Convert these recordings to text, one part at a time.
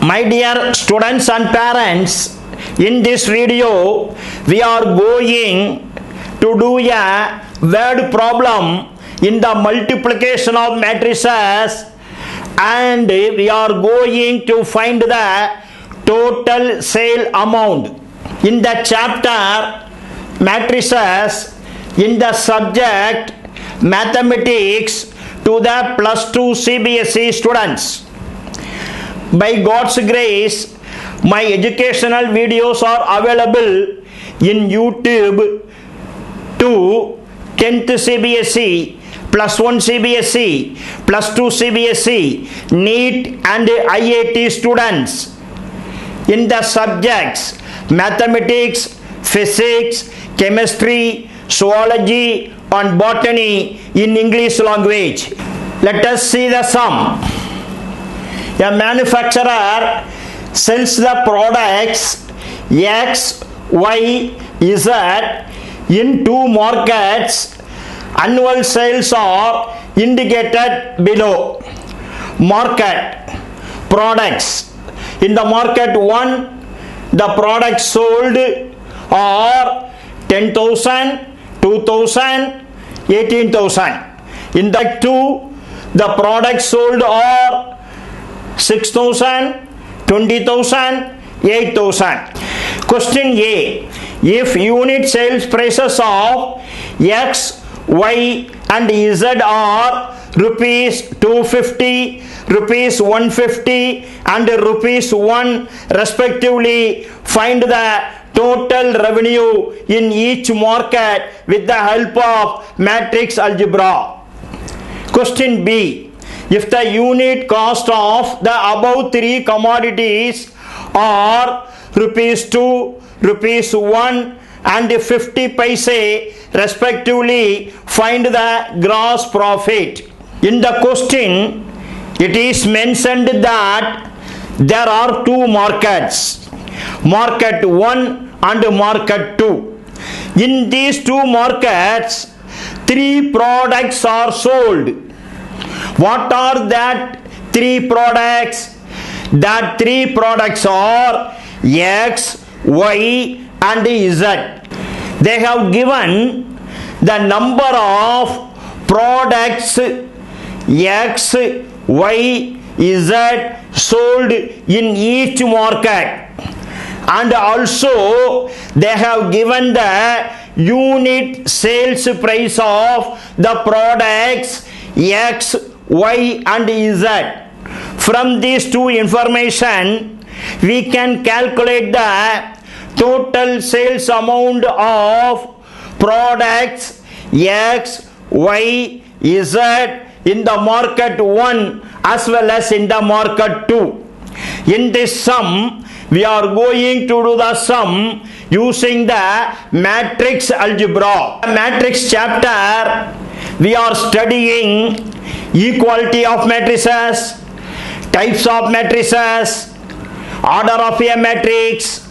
My dear students and parents, in this video we are going to do a word problem in the multiplication of matrices, and we are going to find the total sale amount. In the chapter matrices, in the subject mathematics to the plus 2 CBSE students. By God's grace, my educational videos are available in YouTube to 10th CBSE, plus 1 CBSE, plus 2 CBSE, NEET and IIT students in the subjects mathematics, physics, chemistry, zoology and botany in English language. Let us see the sum. A manufacturer sells the products X, Y, Z in two markets. Annual sales are indicated below. Market products. In the market 1, the products sold are 10,000, 2,000, 18,000. In the 2, the products sold are 6,000, 20,000, 8,000. Question A. If unit sales prices of X, Y and Z are rupees 250, rupees 150 and rupees 1 respectively, find the total revenue in each market with the help of matrix algebra. Question B. If the unit cost of the above three commodities are rupees 2, rupees 1 and 50 paise respectively, find the gross profit. In the question, it is mentioned that there are two markets, market 1 and market 2. In these two markets, 3 products are sold. What are that 3 products? That 3 products are X, Y and Z. They have given the number of products X, Y, Z sold in each market, and also they have given the unit sales price of the products X, Y and Z. From these two information, we can calculate the total sales amount of products X, Y, Z in the market 1 as well as in the market 2. In this sum, we are going to do the sum using the matrix algebra. Matrix chapter, we are studying equality of matrices, types of matrices, order of a matrix,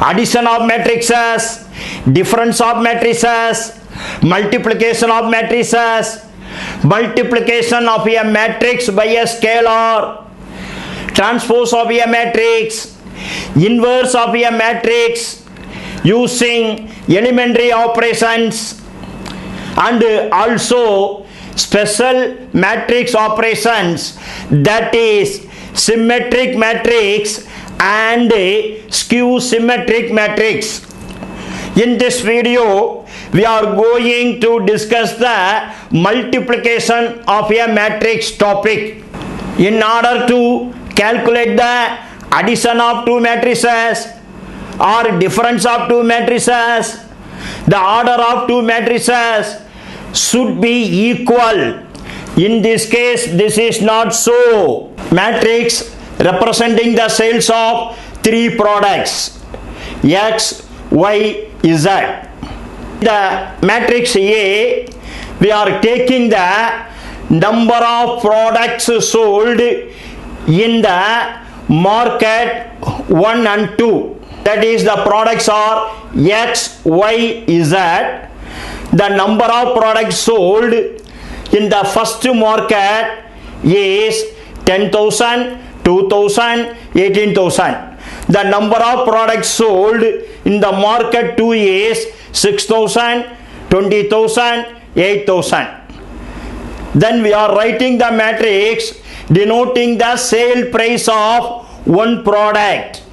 addition of matrices, difference of matrices, multiplication of matrices, multiplication of a matrix by a scalar, transpose of a matrix, inverse of a matrix using elementary operations, and also special matrix operations, that is symmetric matrix and skew symmetric matrix. In this video, we are going to discuss the multiplication of a matrix topic. In order to calculate the addition of two matrices or difference of two matrices, the order of two matrices should be equal. In this case, this is not so. Matrix representing the sales of 3 products X, Y, Z. The matrix A, we are taking the number of products sold in the market 1 and 2. That is, the products are X, Y, Z. The number of products sold in the first market is 10,000, 2,000, 2000, 18,000. The number of products sold in the market 2 is 6,000, 20,000, 8,000. Then we are writing the matrix denoting the sale price of one product.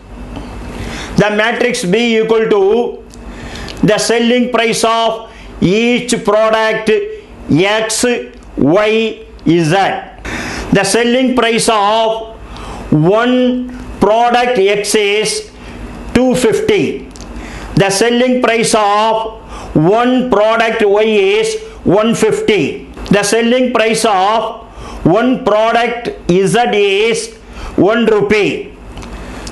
The matrix B equal to the selling price of each product X, Y, Z. The selling price of one product X is 250. The selling price of one product Y is 150. The selling price of one product Z is 1 rupee.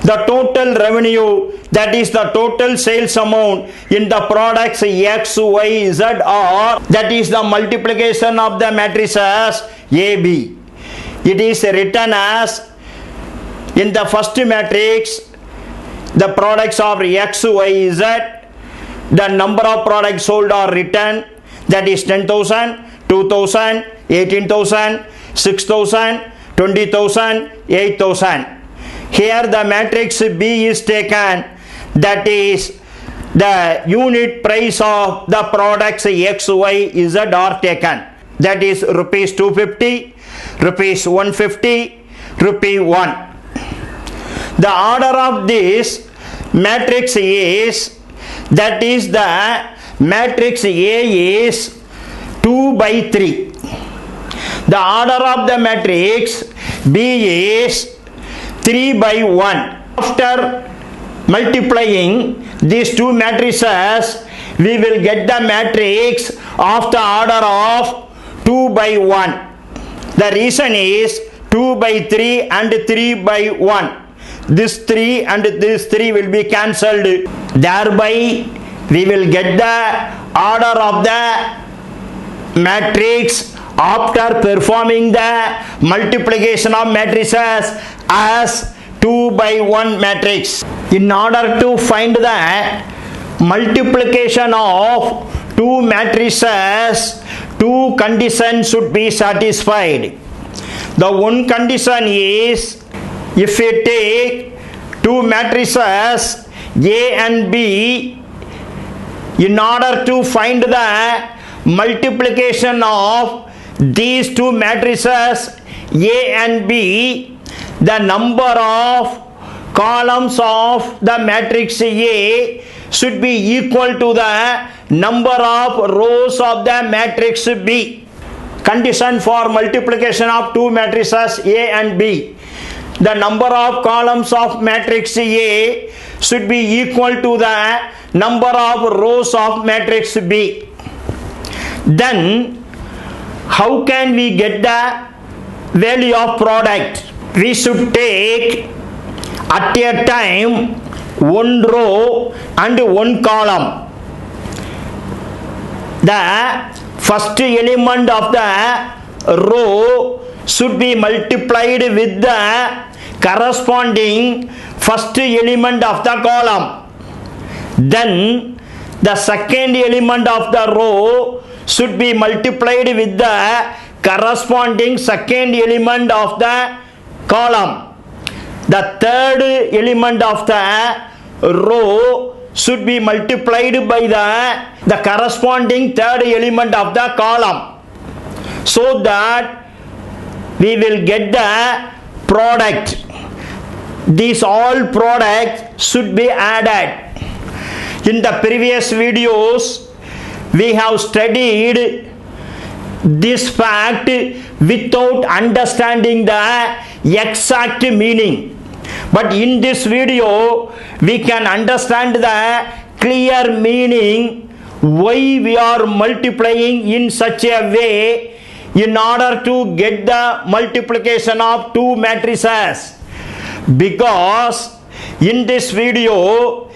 The total revenue, that is the total sales amount in the products X, Y, Z are, that is the multiplication of the matrices A, B. It is written as, in the first matrix, the products of X, Y, Z, the number of products sold are written, that is 10,000, 2,000, 18,000, 6,000, 20,000, 8,000. Here the matrix B is taken, that is the unit price of the products X, Y, Z are taken, that is rupees 250, rupees 150, rupee 1. The order of this matrix is, that is the matrix A is 2 by 3. The order of the matrix B is 3 by 1. After multiplying these two matrices, we will get the matrix of the order of 2 by 1. The reason is 2 by 3 and 3 by 1. This 3 and this 3 will be cancelled. Thereby, we will get the order of the matrix after performing the multiplication of matrices as 2 by 1 matrix. In order to find the multiplication of two matrices, two conditions should be satisfied. The one condition is, if we take two matrices A and B, in order to find the multiplication of these two matrices A and B, the number of columns of the matrix A should be equal to the number of rows of the matrix B. Condition for multiplication of two matrices A and B: the number of columns of matrix A should be equal to the number of rows of matrix B. Then how can we get the value of product? We should take at a time one row and one column. The first element of the row should be multiplied with the corresponding first element of the column. Then the second element of the row should be multiplied with the corresponding second element of the column. The third element of the row should be multiplied by the corresponding third element of the column, so that we will get the product. These all products should be added. In the previous videos, we have studied this fact without understanding the exact meaning. But in this video, we can understand the clear meaning why we are multiplying in such a way in order to get the multiplication of two matrices. Because in this video,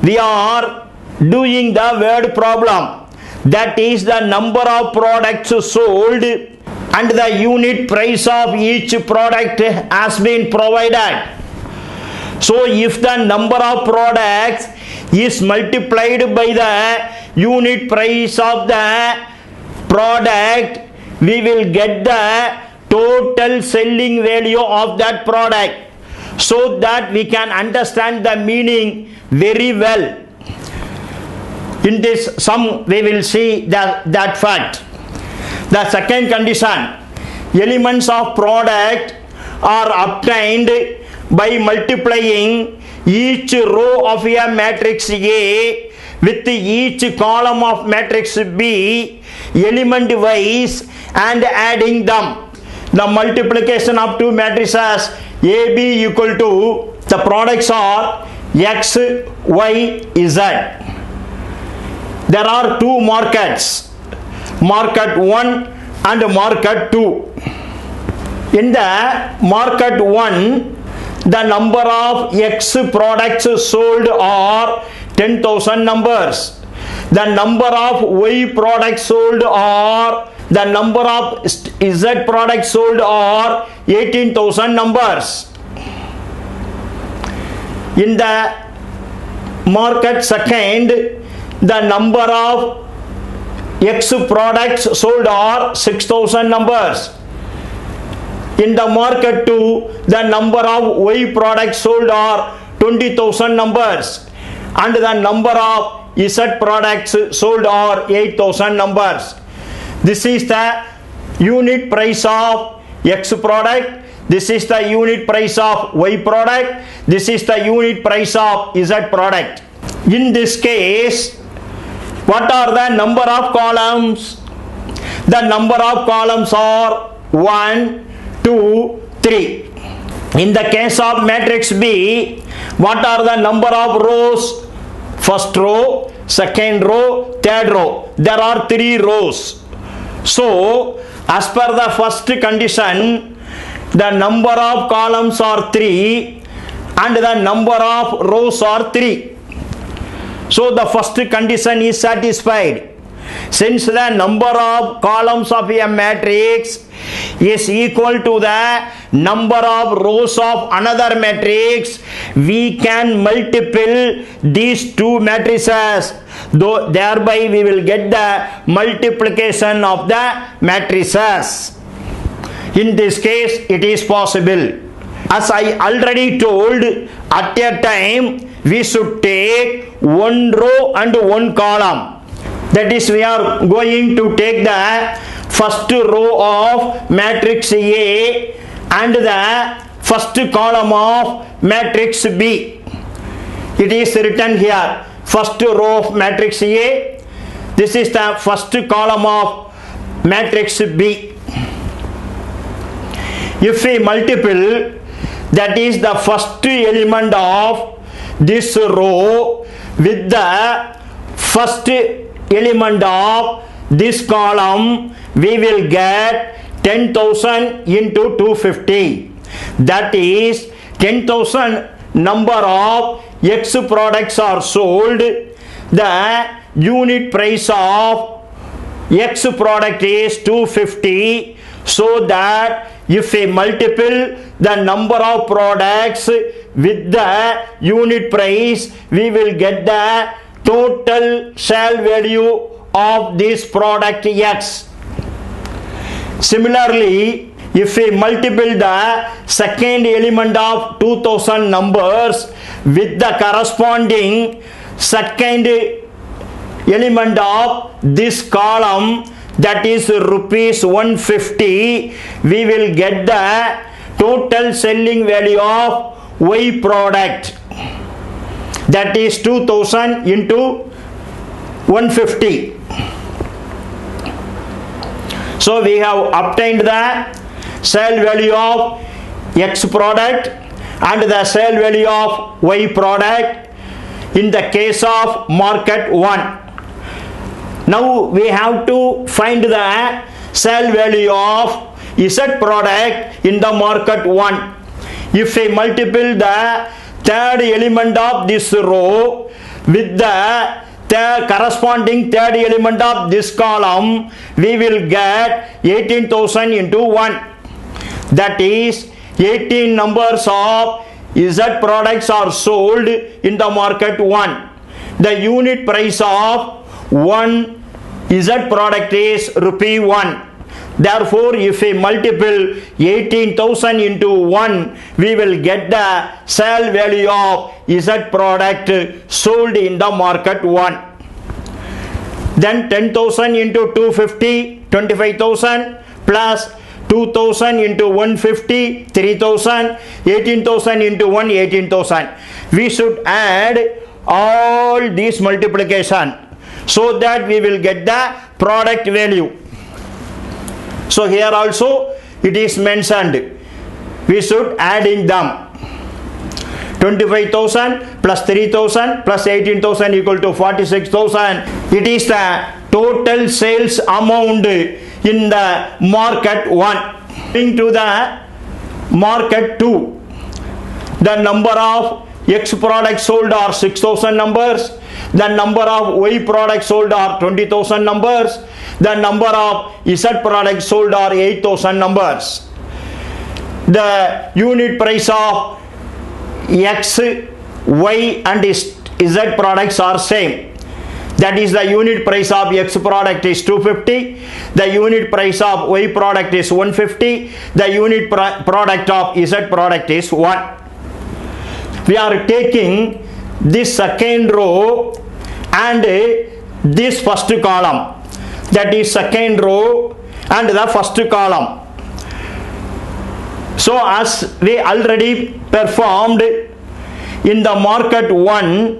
we are doing the word problem, that is the number of products sold and the unit price of each product has been provided. So if the number of products is multiplied by the unit price of the product, we will get the total selling value of that product. so that we can understand the meaning very well. In this sum we will see that fact. The second condition, elements of product are obtained by multiplying each row of a matrix A with each column of matrix B element wise and adding them. The multiplication of two matrices AB equal to, the products are X, Y, Z. There are two markets, market 1 and market 2. In the market 1, the number of X products sold are 10,000 numbers. The number of Y products sold are, the number of Z products sold are 18,000 numbers. In the market second, the number of X products sold are 6,000 numbers. In the market 2, the number of Y products sold are 20,000 numbers, and the number of Z products sold are 8,000 numbers. This is the unit price of X product, this is the unit price of Y product, this is the unit price of Z product. In this case, what are the number of columns? The number of columns are 1, 2, 3. In the case of matrix B, what are the number of rows? First row, second row, third row. There are 3 rows. So, as per the first condition, the number of columns are 3 and the number of rows are 3. So, the first condition is satisfied. Since the number of columns of a matrix is equal to the number of rows of another matrix, we can multiply these two matrices. Thereby we will get the multiplication of the matrices. In this case, it is possible. As I already told, at a time we should take one row and one column. That is, we are going to take the first row of matrix A and the first column of matrix B. It is written here, first row of matrix A, this is the first column of matrix B. If we multiply, that is the first element of this row with the first element of this column, we will get 10,000 into 250. That is 10,000 number of X products are sold. The unit price of X product is 250. So that if we multiply the number of products with the unit price, we will get the total sale value of this product X. Similarly, if we multiply the second element of 2000 numbers with the corresponding second element of this column, that is rupees 150, we will get the total selling value of Y product. That is 2000 into 150. So we have obtained the sale value of X product and the sale value of Y product in the case of market 1. Now we have to find the sale value of Z product in the market 1. If we multiply the third element of this row with the corresponding third element of this column, we will get 18,000 into 1. That is 18 numbers of Z products are sold in the market 1. The unit price of one Z product is rupee 1. Therefore, if we multiple 18,000 into 1, we will get the sale value of Z product sold in the market 1. Then 10,000 into 250, 25,000 plus 2,000 into 150, 3,000, 18,000 into 1, 18,000. We should add all these multiplication so that we will get the product value. So here also it is mentioned, we should adding them. 25,000 plus 3,000 plus 18,000 equal to 46,000. It is the total sales amount in the market 1. Going to the market 2, the number of X products sold are 6,000 numbers. The number of Y products sold are 20,000 numbers. The number of Z products sold are 8,000 numbers. The unit price of X, Y and Z products are same. That is, the unit price of X product is 250. The unit price of Y product is 150. The unit product of Z product is 1. We are taking this second row and this first column, that is second row and the first column. So as we already performed in the market 1,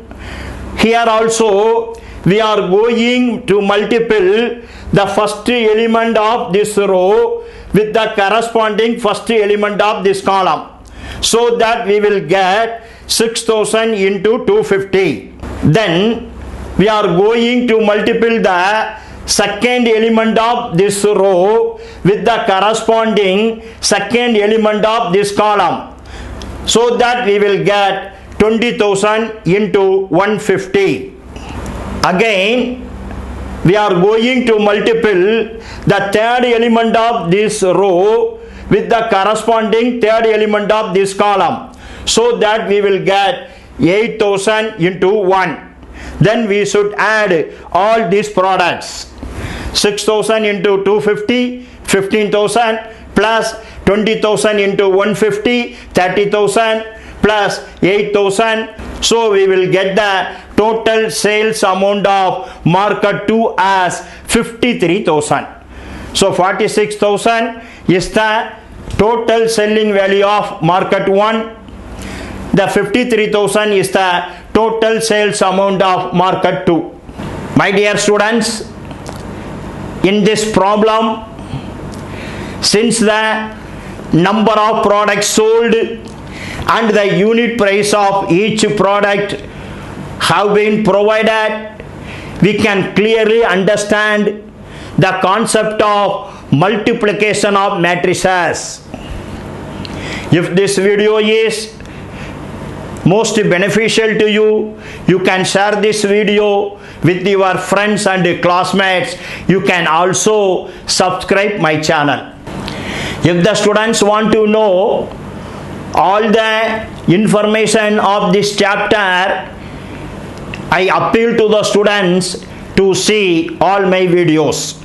here also we are going to multiple the first element of this row with the corresponding first element of this column, so that we will get 6,000 into 250. Then we are going to multiple the second element of this row with the corresponding second element of this column, so that we will get 20,000 into 150. Again we are going to multiple the third element of this row with the corresponding third element of this column, so that we will get 8,000 into 1. Then we should add all these products. 6,000 into 250, 15,000 plus 20,000 into 150, 30,000 plus 8,000. So we will get the total sales amount of market 2 as 53,000. So 46,000 is the total selling value of market 1. The 53,000 is the total sales amount of market 2. My dear students, in this problem, since the number of products sold and the unit price of each product have been provided, we can clearly understand the concept of multiplication of matrices. If this video is most beneficial to you, you can share this video with your friends and classmates. You can also subscribe my channel. If the students want to know all the information of this chapter, I appeal to the students to see all my videos.